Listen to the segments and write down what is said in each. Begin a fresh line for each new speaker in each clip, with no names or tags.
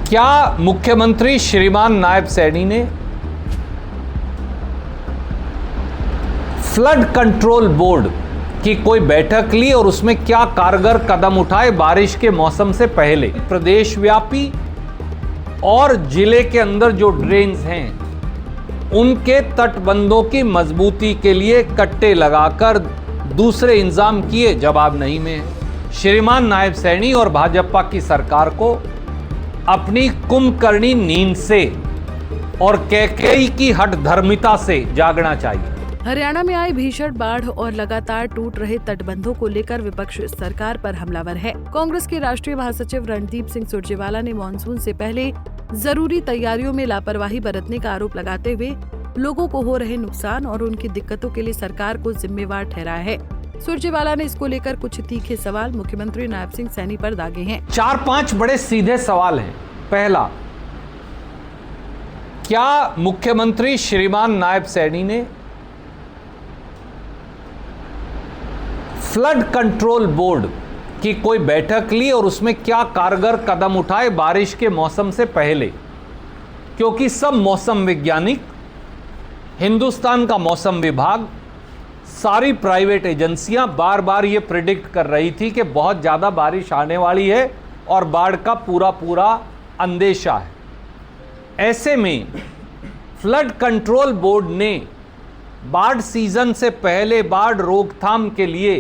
क्या मुख्यमंत्री श्रीमान नायब सैनी ने फ्लड कंट्रोल बोर्ड की कोई बैठक ली और उसमें क्या कारगर कदम उठाए बारिश के मौसम से पहले? प्रदेश व्यापी और जिले के अंदर जो ड्रेन्स हैं उनके तटबंधों की मजबूती के लिए कट्टे लगाकर दूसरे इंतजाम किए? जवाब नहीं में। श्रीमान नायब सैनी और भाजपा की सरकार को अपनी कुंभकर्णी नींद से और कैकेयी की हठधर्मिता से जागना चाहिए।
हरियाणा में आई भीषण बाढ़ और लगातार टूट रहे तटबंधों को लेकर विपक्ष सरकार पर हमलावर है। कांग्रेस के राष्ट्रीय महासचिव रणदीप सिंह सुरजेवाला ने मानसून से पहले जरूरी तैयारियों में लापरवाही बरतने का आरोप लगाते हुए लोगों को हो रहे नुकसान और उनकी दिक्कतों के लिए सरकार को जिम्मेवार ठहराया है। सुरजेवाला ने इसको लेकर कुछ तीखे सवाल मुख्यमंत्री नायब सिंह सैनी पर दागे हैं।
4-5 बड़े सीधे सवाल हैं। पहला, क्या मुख्यमंत्री श्रीमान नायब सैनी ने फ्लड कंट्रोल बोर्ड की कोई बैठक ली और उसमें क्या कारगर कदम उठाए बारिश के मौसम से पहले? क्योंकि सब मौसम वैज्ञानिक, हिंदुस्तान का मौसम विभाग, सारी प्राइवेट एजेंसियां बार बार ये प्रिडिक्ट कर रही थी कि बहुत ज़्यादा बारिश आने वाली है और बाढ़ का पूरा अंदेशा है। ऐसे में फ्लड कंट्रोल बोर्ड ने बाढ़ सीजन से पहले बाढ़ रोकथाम के लिए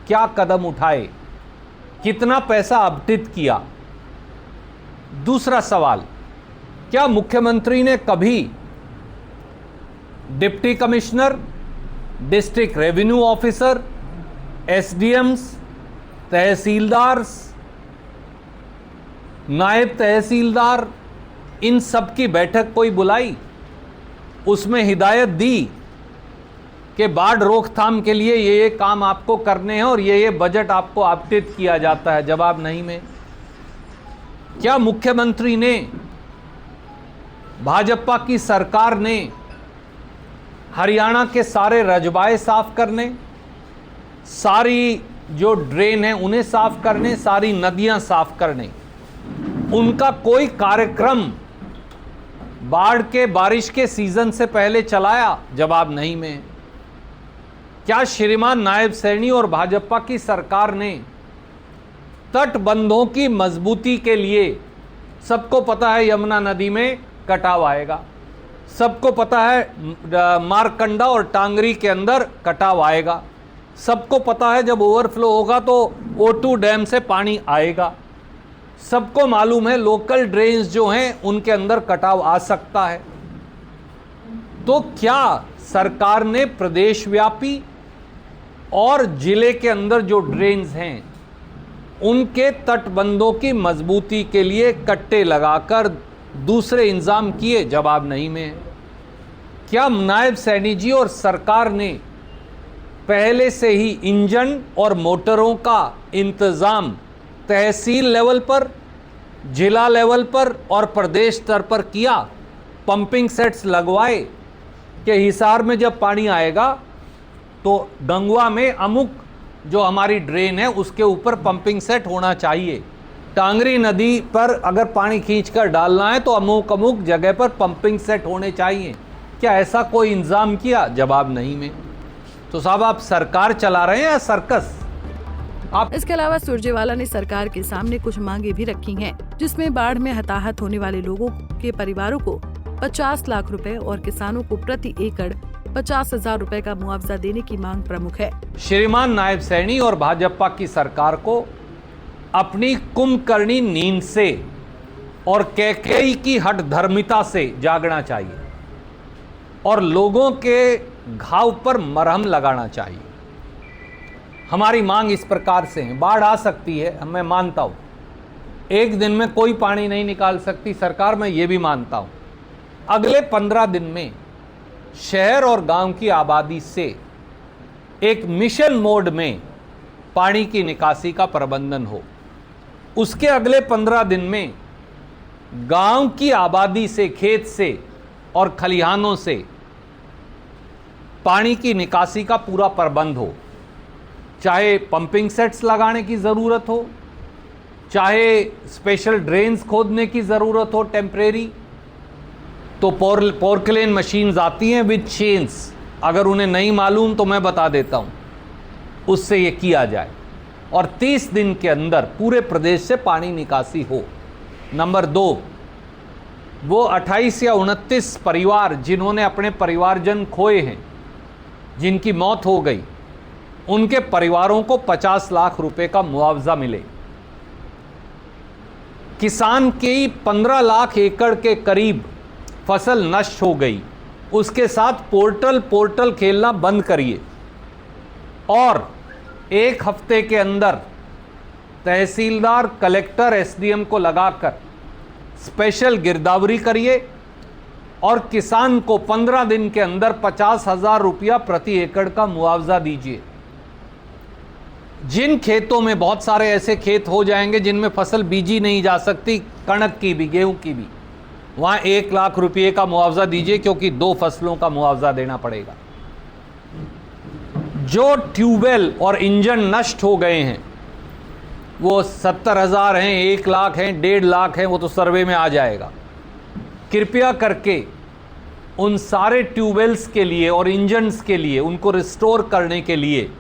क्या कदम उठाए, कितना पैसा आवंटित किया? दूसरा सवाल, क्या मुख्यमंत्री ने कभी deputy commissioner, district revenue officer, SDMs, tehsildar, नायब तहसीलदार, इन सब की बैठक कोई बुलाई, उसमें हिदायत दी कि बाढ़ रोकथाम के लिए ये काम आपको करने हैं और ये बजट आपको आवंटित किया जाता है? जवाब नहीं में। क्या मुख्यमंत्री ने, भाजपा की सरकार ने हरियाणा के सारे रजवाए साफ करने, सारी जो ड्रेन है उन्हें साफ करने, सारी नदियां साफ करने, उनका कोई कार्यक्रम बाढ़ के बारिश के सीजन से पहले चलाया? जवाब नहीं में। क्या श्रीमान नायब सैनी और भाजपा की सरकार ने तटबंधों की मजबूती के लिए, सबको पता है यमुना नदी में कटाव आएगा, सबको पता है मारकंडा और टांगरी के अंदर कटाव आएगा, सबको पता है जब ओवरफ्लो होगा तो O2 डैम से पानी आएगा, सबको मालूम है लोकल ड्रेन्स जो हैं उनके अंदर कटाव आ सकता है। तो क्या सरकार ने प्रदेशव्यापी और जिले के अंदर जो ड्रेन्स हैं उनके तटबंधों की मजबूती के लिए कट्टे लगाकर दूसरे इंतजाम किए? जवाब नहीं में। क्या नायब सैनी जी और सरकार ने पहले से ही इंजन और मोटरों का इंतजाम तहसील लेवल पर, जिला लेवल पर और प्रदेश स्तर पर किया? पंपिंग सेट्स लगवाए कि हिसार में जब पानी आएगा तो गंगवा में अमुक जो हमारी ड्रेन है उसके ऊपर पंपिंग सेट होना चाहिए, टांगरी नदी पर अगर पानी खींचकर डालना है तो अमुक जगह पर पंपिंग सेट होने चाहिए? क्या ऐसा कोई इंतजाम किया? जवाब नहीं में। तो साहब, आप सरकार चला रहे हैं या सर्कस?
इसके अलावा सुरजेवाला ने सरकार के सामने कुछ मांगे भी रखी हैं, जिसमें बाढ़ में हताहत होने वाले लोगों के परिवारों को 50 लाख रुपए और किसानों को प्रति एकड़ 50,000 रुपए का मुआवजा देने की मांग प्रमुख है।
श्रीमान नायब सैनी और भाजपा की सरकार को अपनी कुंभकर्णी नींद से और कैकेयी की हठधर्मिता से जागना चाहिए और लोगों के घाव पर मरहम लगाना चाहिए। हमारी मांग इस प्रकार से है। बाढ़ आ सकती है, मैं मानता हूँ, एक दिन में कोई पानी नहीं निकाल सकती सरकार, मैं ये भी मानता हूँ। अगले 15 दिन में शहर और गांव की आबादी से एक मिशन मोड में पानी की निकासी का प्रबंधन हो। उसके अगले 15 दिन में गांव की आबादी से, खेत से और खलिहानों से पानी की निकासी का पूरा प्रबंध हो, चाहे पंपिंग सेट्स लगाने की ज़रूरत हो, चाहे स्पेशल ड्रेन्स खोदने की ज़रूरत हो टेम्परेरी, तो पोर्कलेन मशीन्स आती हैं विद चेन्स, अगर उन्हें नहीं मालूम तो मैं बता देता हूँ, उससे ये किया जाए और 30 दिन के अंदर पूरे प्रदेश से पानी निकासी हो। नंबर 2, वो 28 या 29 परिवार जिन्होंने अपने परिवारजन खोए हैं, जिनकी मौत हो गई, उनके परिवारों को 50 लाख रुपए का मुआवजा मिले। किसान की 15 लाख एकड़ के करीब फसल नष्ट हो गई, उसके साथ पोर्टल खेलना बंद करिए और 1 हफ्ते के अंदर तहसीलदार, कलेक्टर, एसडीएम को लगाकर स्पेशल गिरदावरी करिए और किसान को 15 दिन के अंदर 50,000 रुपया प्रति एकड़ का मुआवजा दीजिए। जिन खेतों में, बहुत सारे ऐसे खेत हो जाएंगे जिनमें फसल बीजी नहीं जा सकती, कणक की भी, गेहूं की भी, वहां 1 लाख रुपये का मुआवजा दीजिए, क्योंकि 2 फसलों का मुआवजा देना पड़ेगा। जो ट्यूबवेल और इंजन नष्ट हो गए हैं, वो 70,000 हैं, 1 लाख हैं, 1.5 लाख हैं, वो तो सर्वे में आ जाएगा। कृपया करके उन सारे ट्यूबवेल्स के लिए और इंजन्स के लिए, उनको रिस्टोर करने के लिए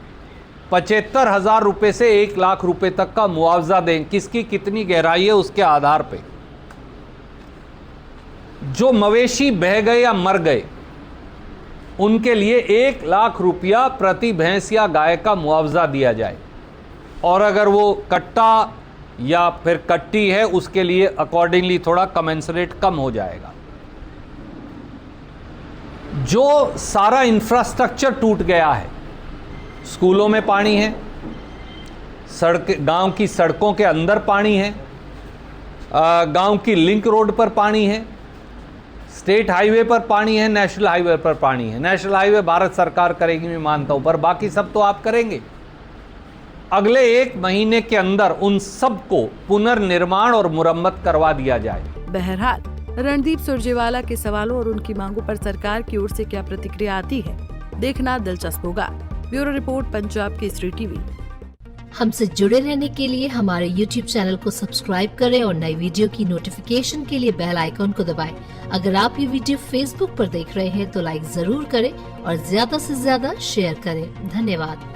75,000 रुपये से 1 लाख रुपए तक का मुआवजा दें। किसकी कितनी गहराई है उसके आधार पे। जो मवेशी बह गए या मर गए, उनके लिए 1 लाख रुपया प्रति भैंस या गाय का मुआवजा दिया जाए और अगर वो कट्टा या फिर कट्टी है, उसके लिए अकॉर्डिंगली थोड़ा कमेंसरेट कम हो जाएगा। जो सारा इंफ्रास्ट्रक्चर टूट गया है, स्कूलों में पानी है, गांव की सड़कों के अंदर पानी है, गांव की लिंक रोड पर पानी है, स्टेट हाईवे पर पानी है, नेशनल हाईवे पर पानी है। नेशनल हाईवे भारत सरकार करेगी, मैं मानता हूं, पर बाकी सब तो आप करेंगे। अगले 1 महीने के अंदर उन सबको पुनर्निर्माण और मुरम्मत करवा दिया जाए।
बहरहाल रणदीप सुरजेवाला के सवालों और उनकी मांगों पर सरकार की ओर से क्या प्रतिक्रिया आती है, देखना दिलचस्प होगा। Bureau report, Punjab Kesari TV.
हमसे जुड़े रहने के लिए हमारे YouTube चैनल को सब्सक्राइब करें और नई वीडियो की नोटिफिकेशन के लिए बेल आइकॉन को दबाएं। अगर आप ये वीडियो Facebook पर देख रहे हैं तो लाइक जरूर करें और ज्यादा से ज्यादा शेयर करें। धन्यवाद।